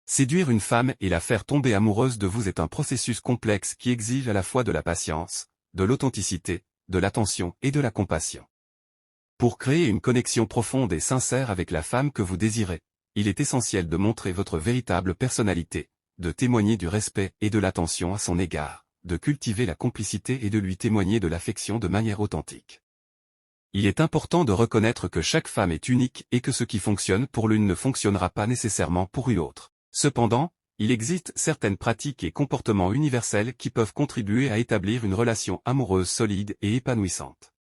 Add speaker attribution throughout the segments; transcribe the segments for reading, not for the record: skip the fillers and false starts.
Speaker 1: Séduire une femme et la faire tomber amoureuse de vous est un processus complexe qui exige à la fois de la patience, de l'authenticité, de l'attention et de la compassion. Pour créer une connexion profonde et sincère avec la femme que vous désirez, il est essentiel de montrer votre véritable personnalité, de témoigner du respect et de l'attention à son égard, de cultiver la complicité et de lui témoigner de l'affection de manière authentique. Il est important de reconnaître que chaque femme est unique et que ce qui fonctionne pour l'une ne fonctionnera pas nécessairement pour une autre. Cependant, il existe certaines pratiques et comportements universels qui peuvent contribuer à établir une relation amoureuse solide et épanouissante.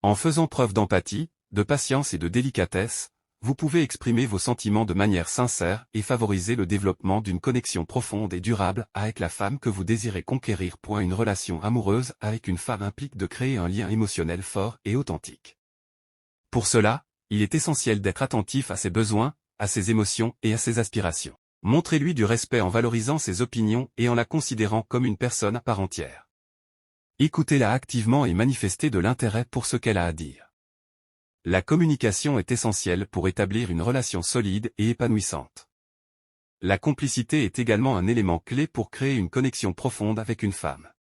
Speaker 1: En faisant preuve d'empathie, de patience et de délicatesse, vous pouvez exprimer vos sentiments de manière sincère et favoriser le développement d'une connexion profonde et durable avec la femme que vous désirez conquérir. Une relation amoureuse avec une femme implique de créer un lien émotionnel fort et authentique. Pour cela, il est essentiel d'être attentif à ses besoins, à ses émotions et à ses aspirations. Montrez-lui du respect en valorisant ses opinions et en la considérant comme une personne à part entière. Écoutez-la activement et manifestez de l'intérêt pour ce qu'elle a à dire. La communication est essentielle pour établir une relation solide et épanouissante. La complicité est également un élément clé pour créer une connexion profonde avec une femme.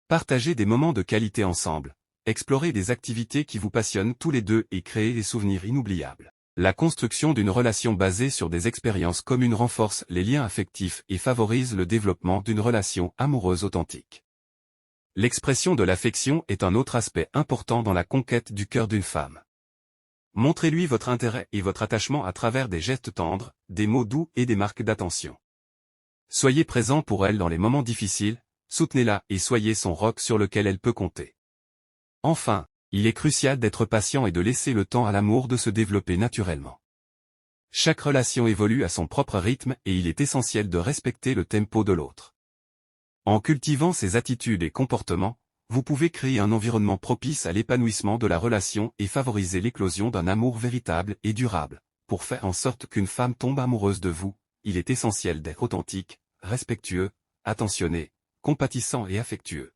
Speaker 1: Partagez des moments de qualité ensemble, explorez des activités qui vous passionnent tous les deux et créez des souvenirs inoubliables. La construction d'une relation basée sur des expériences communes renforce les liens affectifs et favorise le développement d'une relation amoureuse authentique. L'expression de l'affection est un autre aspect important dans la conquête du cœur d'une femme. Montrez-lui votre intérêt et votre attachement à travers des gestes tendres, des mots doux et des marques d'attention. Soyez présent pour elle dans les moments difficiles, soutenez-la et soyez son roc sur lequel elle peut compter. Enfin, il est crucial d'être patient et de laisser le temps à l'amour de se développer naturellement. Chaque relation évolue à son propre rythme et il est essentiel de respecter le tempo de l'autre. En cultivant ces attitudes et comportements, vous pouvez créer un environnement propice à l'épanouissement de la relation et favoriser l'éclosion d'un amour véritable et durable. Pour faire en sorte qu'une femme tombe amoureuse de vous, il est essentiel d'être authentique, respectueux, attentionné, compatissant et affectueux.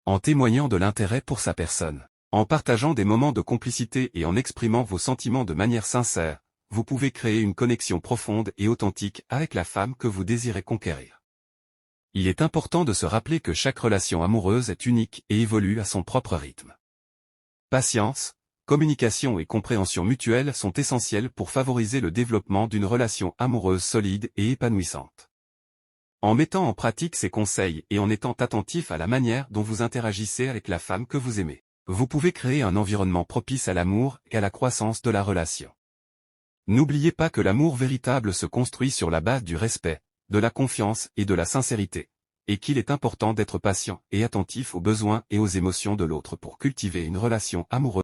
Speaker 1: En témoignant de l'intérêt pour sa personne, en partageant des moments de complicité et en exprimant vos sentiments de manière sincère, vous pouvez créer une connexion profonde et authentique avec la femme que vous désirez conquérir. Il est important de se rappeler que chaque relation amoureuse est unique et évolue à son propre rythme. Patience, communication et compréhension mutuelle sont essentielles pour favoriser le développement d'une relation amoureuse solide et épanouissante. En mettant en pratique ces conseils et en étant attentif à la manière dont vous interagissez avec la femme que vous aimez, vous pouvez créer un environnement propice à l'amour et à la croissance de la relation. N'oubliez pas que l'amour véritable se construit sur la base du respect, de la confiance et de la sincérité, et qu'il est important d'être patient et attentif aux besoins et aux émotions de l'autre pour cultiver une relation amoureuse.